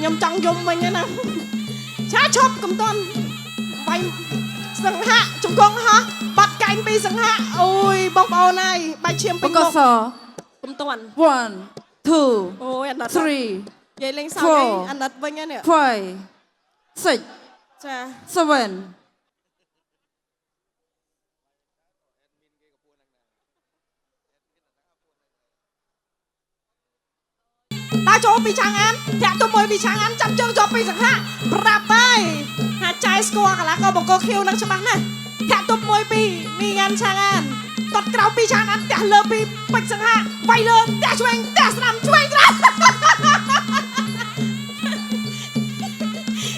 nhom trong dùng mình nè chá chop cầm ton bay sừng hạ chúng con hả bắt cánh pi sừng hạ ôi bông bò này bay chiêm pin một cầm ton 1 2 ôi anh đặt 3 vậy lên sau đây anh đặt vinh nè 5 6 cha 7 ta cho pi chang an thẹn tôi mời pi chang an chăm chương cho pi sừng hạ bạp bay hạt trái score cả lá co bọc co khiêu năng cho bắn nè thẹn tôi mời pi mi ngăn chang an tọt kéo pi chang an thẹn lơ pi bạch sừng hạ vay lơ thẹn chuông thẹn sầm chuông ra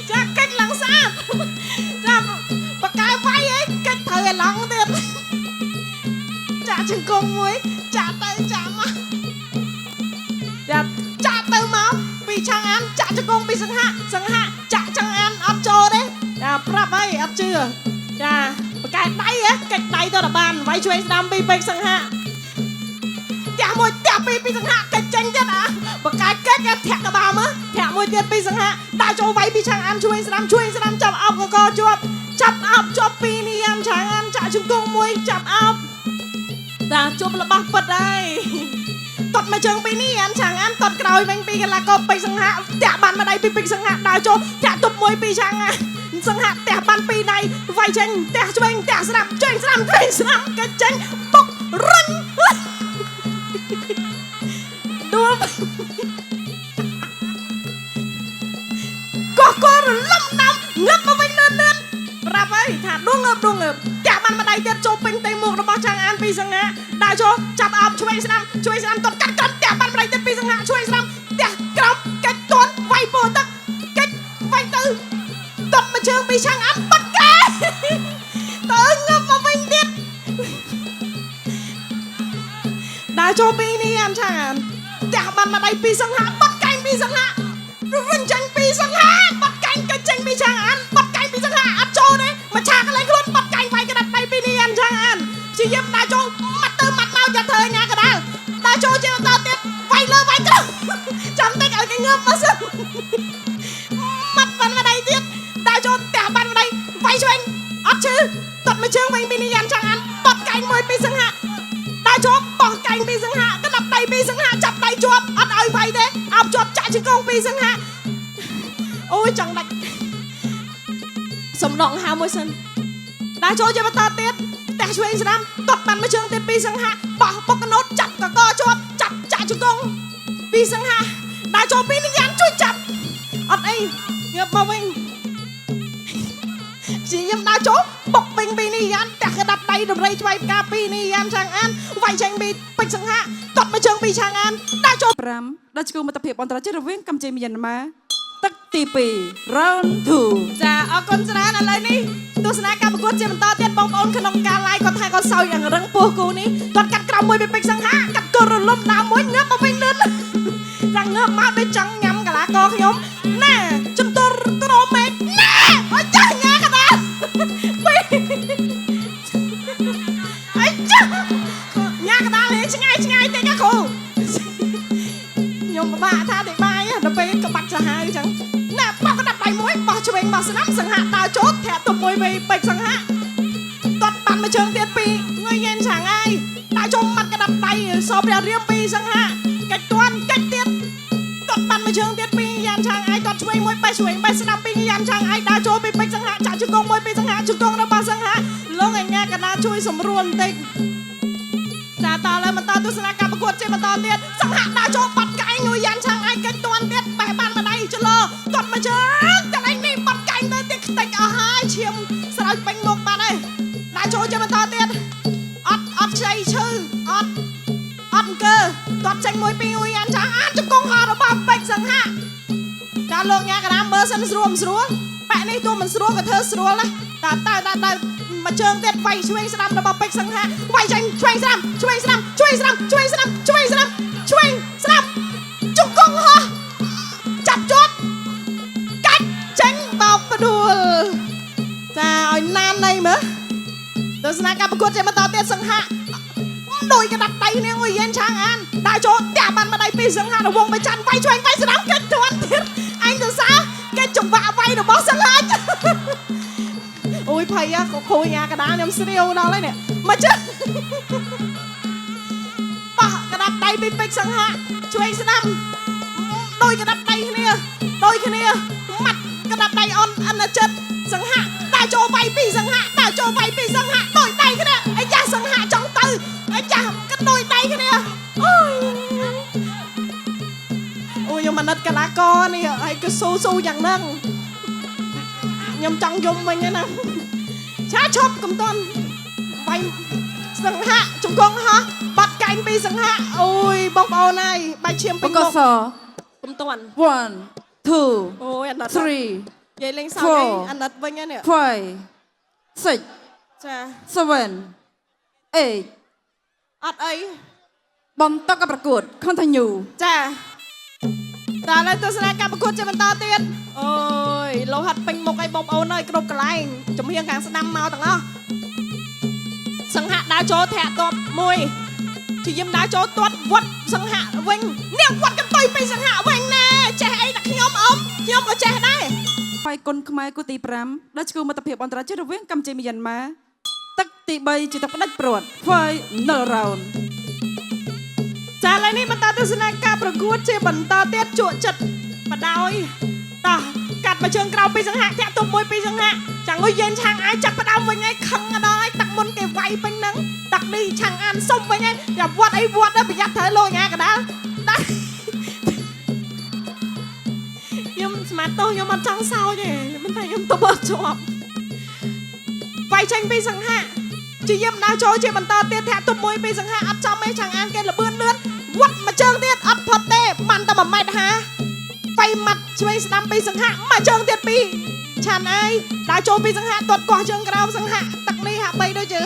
cha cách lắng xa cha bạc cái vay ấy cách thời lắng tiền cha chừng công muối cha tay cha mà cha tay máu pi chang an cha cho công pi sừng hạ cha chang an ấp cho đấy cha prap ấy ấp chưa cha cái tay á cái tay tôi là bàn vay chuông đam pi bạch sừng hạ cha môi cha pi sừng hạ cái chân chết à bạc cái kết cái thẹn cả bà mớ thẹn môi tiền pi sừng hạ ta cho vay pi chang an chuông đam chập ấp co chập ấp cho pi ni ăn chang an cha chúng công muối chập ấp ta chụp là bạc bật đâyตดมาเชิงปีนี้อันช่างอันตดกรอยแมงปีกันละก็ไปสังหะแต่บันมาได้ปีสังหะดาวโจแต่ตุบมวยปีช่างอ่ะสังหะแต่บันปีในไฟเชงแต่ช่วยแต่สนับช่วยสนับกระเจงปกรันดูก็ล้มน้ำเงือบมาเป็นเนินรับไว้ถ้าดวงเงือบแต่บันมาได้เด็ดโจเป็นเต็มมุกระบาช่างอันปีสังหะดาวโจจับอับช่วยสนับตดกัดแต่บันมาได้เด็ดปีสังหะช่วยสนับแต่กรอบกัดตัวไฟโปตักกัดไฟตื้อตดมาเชิงปีช่างอันปัดแกตื่นเงือบมาเป็นเด็ดดาวโจปีนี้อันช่างอันแต่บันมาได้ปีสังหะปัดแกปีสังหะรุ่นจังปีสังหะปัดแกกัดจังปีช่างอันปัดแกปีสังหะอัดโจเนี่ยมาฉากอะไรกลุ้นปัดแกไฟกระดับไปปีนี้อันช่างอันชีเยี่ยมดาวโจมัดตื้อมัดเมาจะเธองากระดาดาวโจเจ้าตาเต็ดไฟเลยไฟกระจำได้เอาแกเงือบมาซึมัดบันมาได้เต็ดดาวโจแต่บันมาได้ไฟช่วยอัดชื่อตัดมาเชิงไปปีนี้อันช่างอันปัดแกมวยปีสังหะดาวโจปอกแกปีสังหะกระดับไปปีสังหะจับได้จวบอัดเอาไฟเด้เอาจวบจ่ายชิงกงปีสังหะโอ้ยจังได้สมดองหาមួយសិនดาวโจจะมาตาเต็ดแต่ช่วยสนามตดมันมาเชิงเต็ดปีสังหะปอกปกนดจับกะกอจวบจับจ่าจุกงปีสังหะดาวโจปีนี้ยันช่วยจับอัดไอเงือบมาวิ่งจียมดาวโจปกปิงปีนี้ยันแต่กระดับไตดมไรช่วยกาปีนี้ยันช่างอันไวเชงปีปีสังหะตดมาเชิงปีช่างอันดาวโจ5ដល់ជួបមិត្តភាពអន្តរជាតិរវាងកម្ពុជាមីយ៉ាន់ម៉ាទឹកទី2 round 2ចាអរគុណច្រើនឥឡូវនេះទស្សនាការប្រកួតជាបន្តទៀតបងប្អូនក្នុងការ live គាត់ថាគាត់សោយយ៉ាងរឹងពោះគូនេះគាត់កាត់ក្រោមមួយពីពេជ្រសង្ហាកាត់កូនរលំដើមមួយងើបមកវិញលឿនយ៉ាងងើបមកដូចចង់ញ៉ាំកាឡាកខ្ញុំណែជំទរត្រមេកណែអត់ចាស់ញ៉ាកដាពីអីចាស់ញ៉ាកដាលេឆ្ងាយតិចណាគ្រូខ្ញុំពិបាកថាទេបាយដល់ពេលក្បាច់សាហាវអញ្ចឹងណែបោះកដាប់ដៃមួយបោះឆ្វេងបោះស្នាមសង្ហាដើរចូលធាក់ទុំមួយវិញពេជ្រសង្ហាតត់បាត់មកជើងទៀតពីងុយញ៉ែនឆាងហើយដើរចូលមាត់កដាប់ដៃសោព្រះរៀមពីសង្ហាកាច់ទាន់កាច់ទៀតតត់បាត់មកជើងទៀតពីយ៉ានឆាងហើយតត់ឆ្វេងមួយបេះឆ្វេងបេះស្ដាប់ពីយ៉ានឆាងហើយដើរចូលពីពេជ្រសង្ហាចាក់ជង្គង់មួយពីសង្ហាជង្គង់របស់សង្ហាលោកអញ្ញាកណាជួយសម្រួលបន្តិចចាតលើបន្តទស្សនាការប្រកួតជាបន្តទៀតសង្ហាដើរចូលបាត់កែងងុយយ៉ានឆាងហើយកាច់ទាន់ទៀតបេះបានមកដៃចលោតត់មកជើងតែឯងនេះបាត់កែងទៅទៀតខ្ទេចអស់ហើយឈាមស្រោចពេញមុខបាត់ហើយដើរចូលជាបន្តទៀតអត់ឆ្លៃឈឺអត់អង្គើតត់ចេញមួយពីងុយយ៉ានឆាងអានជង្គង់ហោរបស់ពេជ្រសង្ហាចាលោកញ៉ាកណាមើលសិនស្រួលមិនស្រួលប៉ែនេះទោះមិនស្រួលក៏ធ្វើស្រួលណាតែមកជើងទៀតវាយឆ្វេងស្ដាំរបស់ពេជ្រសង្ហាវាយចេញឆ្វេងស្ដាំឆ្វេងស្ដាំឆ្វេងស្ដាំឆ្វេងស្ដាំឆ្វេងស្ដាំឆ្វេងស្ដាំជង្គង់ហោចាប់ជាប់កាច់ចេញបោកផ្ដួលចាឲ្យណានណៃមើលទស្សនាការប្រកួតជាបន្តទៀតសង្ហាដោយកដាប់ដៃនាងមួយយ៉ានឆាងអានដើរចូលតែបានមកដៃពីសង្ហារវងបិចាន់វាយឆ្វេងវាយស្ដាំកាច់ទាន់ទៀតអញទៅសា ភ័យក៏ខូញកដាខ្ញុំស្រាវដល់ហើយនេះមកជើងបោះកដាប់ដៃពីពេជ្រសង្ហាឆ្វេងស្ដាំដោយកដាប់ដៃគ្នាដូចគ្នាម៉ាត់កដាប់ដៃអនចិត្តសង្ហាដើរចូលវាយពីសង្ហាដើរចូលវាយពីសង្ហាដូចដៃគ្នាអាយ៉ាសង្ហាចង់ទៅអាយ៉ាក៏ដូចដៃគ្នាអូយខ្ញុំអាណិតកលាករនេះហើយគឺស៊ូយ៉ាងហ្នឹងខ្ញុំចង់យំវិញណាឆាឈប់កំតន់វាយសង្ហាជង្គង់ហោះបាត់កែងពីសង្ហាអូយបងប្អូនហើយបាយឈាមពេញមុខកំតន់ 1 2 អូយអាណិត 3 និយាយលេងសើចអីអាណិតវិញហ្នឹង 5 6 ចា 7 8 អត់អី បន្តការប្រកួត continue ចាតើឥឡូវទស្សនាការប្រកួតជាបន្តទៀតអូយលោហិតពេញមុខអីបងប្អូនអើយគ្រប់កន្លែងជំហៀងខាងស្ដាំមកទាំងអស់សង្ហាដើរចូលធាក់តបមួយជាយឹមដើរចូលទាត់វត្តសង្ហាវិញនាងវត្តកន្ទុយពីសង្ហាវិញណែចេះអីតែខ្ញុំអ៊ំខ្ញុំក៏ចេះដែរ បាយគុណខ្មែរគូទី5ដែលឈ្មោះមិត្តភាពអន្តរជាតិរវាងកម្ពុជាមីយ៉ាន់ម៉ាទឹកទី3ជាទឹកផ្ដាច់ព្រាត់ Final round ចាឥឡូវនេះបន្តទស្សនាការប្រកួតជាបន្តទៀតជក់ចិត្តបដោយតោះកាត់មកជើងក្រោមពីសង្ហាធាក់ទុំមួយពីសង្ហាចាំងុយយេនឆាងអាយចាប់ផ្ដើមវិញហើយខឹងអត់ហើយតាក់មុនគេវាយពេញហ្នឹងតាក់នេះឆាងអានសុំវិញហើយយ៉ាវត្តអីវត្តដែរប្រយ័ត្នត្រូវលោញ៉ាកដាលដែរខ្ញុំស្មាតទោសខ្ញុំអត់ចង់សោចទេមិនតែខ្ញុំទៅបត់ជាប់វាយចេញពីសង្ហាជាយាមដើរចូលជាបន្តទៀតធាក់ទុំមួយពីសង្ហាអត់ចំទេឆាងអានគេលបឿនលឿនវត្តមួយជើងទៀតអត់ផុតទេបានតែ1ម៉ែត្រហាបៃម៉ាត់ឆ្វេងស្ដាំពីសង្ហាមួយជើងទៀតពីឆានអីដើរចូលពីសង្ហាទាត់កោះជើងក្រោមសង្ហាទឹកនេះហាក់បីដូចជា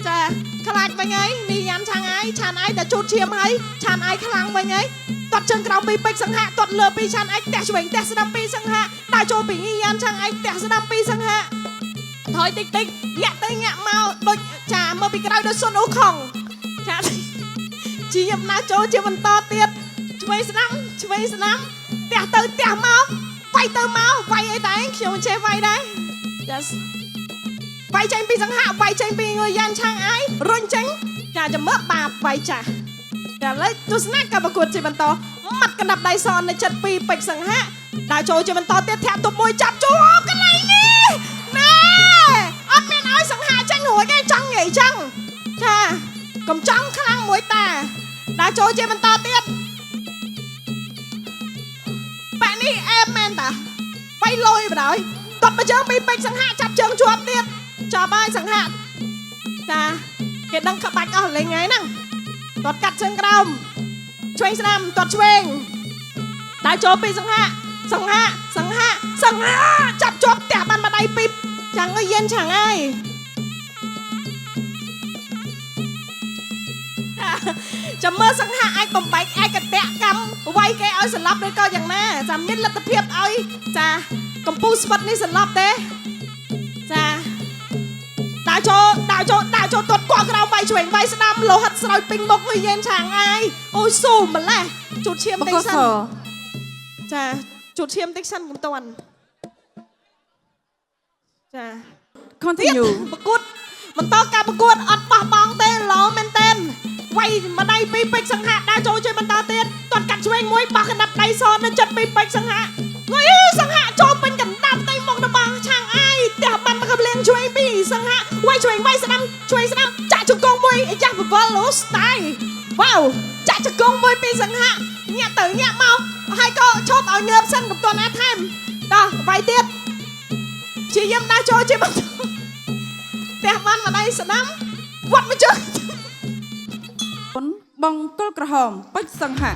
ចាខ្លាចវិញហើយនេះយ៉ាន់ឆាងអីឆានអីតែជូតឈាមហើយឆានអីខ្លាំងវិញហើយទាត់ជើងក្រោមពីពេជ្រសង្ហាទាត់លើពីឆានអីផ្ទះឆ្វេងផ្ទះស្ដាំពីសង្ហាដើរចូលពីនេះយ៉ាន់ឆាងអីផ្ទះស្ដាំពីសង្ហាថយតិចតិចញាក់ទៅញាក់មកដូចចាមើលពីក្រៅដូចសុនអូខុងចាជាយឹមណាចូលជាបន្តទៀតឆ្វេងស្ដាំផ្ទះទៅផ្ទះមកវាយទៅមកវាយអីដែរខ្ញុំចេះវាយដែរ Yes វាយចេញពីសង្ហាវាយចេញពីងុយយ៉ាន់ឆាងអាយរុញចេញចាចាំមើលបាបវាយចាស់តែឥឡូវទស្សនាការប្រកួតជាបន្តម៉ាត់កណ្ដាប់ដៃសននៅចិត្តពីពេជ្រសង្ហាដើរចូលជាបន្តទៀតធាក់ទប់មួយចាប់ជួបកន្លែងនេះណែអត់មានឲ្យសង្ហាចាញ់រួចទេចង់និយាយចឹងចាកុំចង់ខ្លាំងមួយតាដើរចូលជាបន្តទៀតបែបនេះអែមមែនតាវាយលុយបដ តបមកជើងពីពេជ្រសង្ហាចាប់ជើងជាប់ទៀតចាប់ហើយសង្ហាចាគេដឹងក្បាច់អស់លេងហើយហ្នឹងតតកាត់ជើងក្រោមឆ្វេងស្ដាំតតឆ្វេងដើរចូលពីសង្ហាចាប់ជាប់ផ្ទះបានមកដៃពីចាំងឲ្យយេនឆាំងហើយចាំមើលសង្ហាអាចបំបែកឯកតៈកម្មវាយគេឲ្យស្លាប់ឬក៏យ៉ាងណាចាំមានលទ្ធភាពឲ្យចាកំពូលស្វិតនេះសន្លប់ទេចាដើរចូលទាត់កក់ក្រៅវាយឆ្វេងវាយស្ដាំលោហិតស្រោចពេញមុខឲ្យយេនឆាងអាយអូយស៊ូម្លេះជូតឈាមតិចសិនចាជូតឈាមតិចសិនកុំតាន់ចា continue ប្រកួតបន្តការប្រកួតអត់បោះបង់ទេល្អមែនទែនវាយម្ដាយពីពេជ្រសង្ហាដើរចូលជួយបន្តទៀតទាត់កាត់ឆ្វេងមួយបោះកណ្ដាប់ដៃសនៅចិត្តពីពេជ្រសង្ហាងុយសង្ហាចូលពេញកណ្ដាប់ដៃមករបស់ឆាងអាយផ្ទះបានមកកលៀងឆ្វេងពីសង្ហាវាយឆ្វេងវាយស្ដាំឆ្វេងស្ដាំចាក់ជង្គង់មួយអាយ៉ាបវលអូស្តាយវ៉ាវចាក់ជង្គង់មួយពីសង្ហាញាក់ទៅញាក់មកហើយក៏ឈប់ឲ្យងើបសិនកុំទាន់ណាថែមតោះវាយទៀតជាយឹមដើរចូលជាបន្តផ្ទះបានមកដៃស្ដាំវត្តមកជើង បង្គោលក្រហមពេជ្រសង្ហា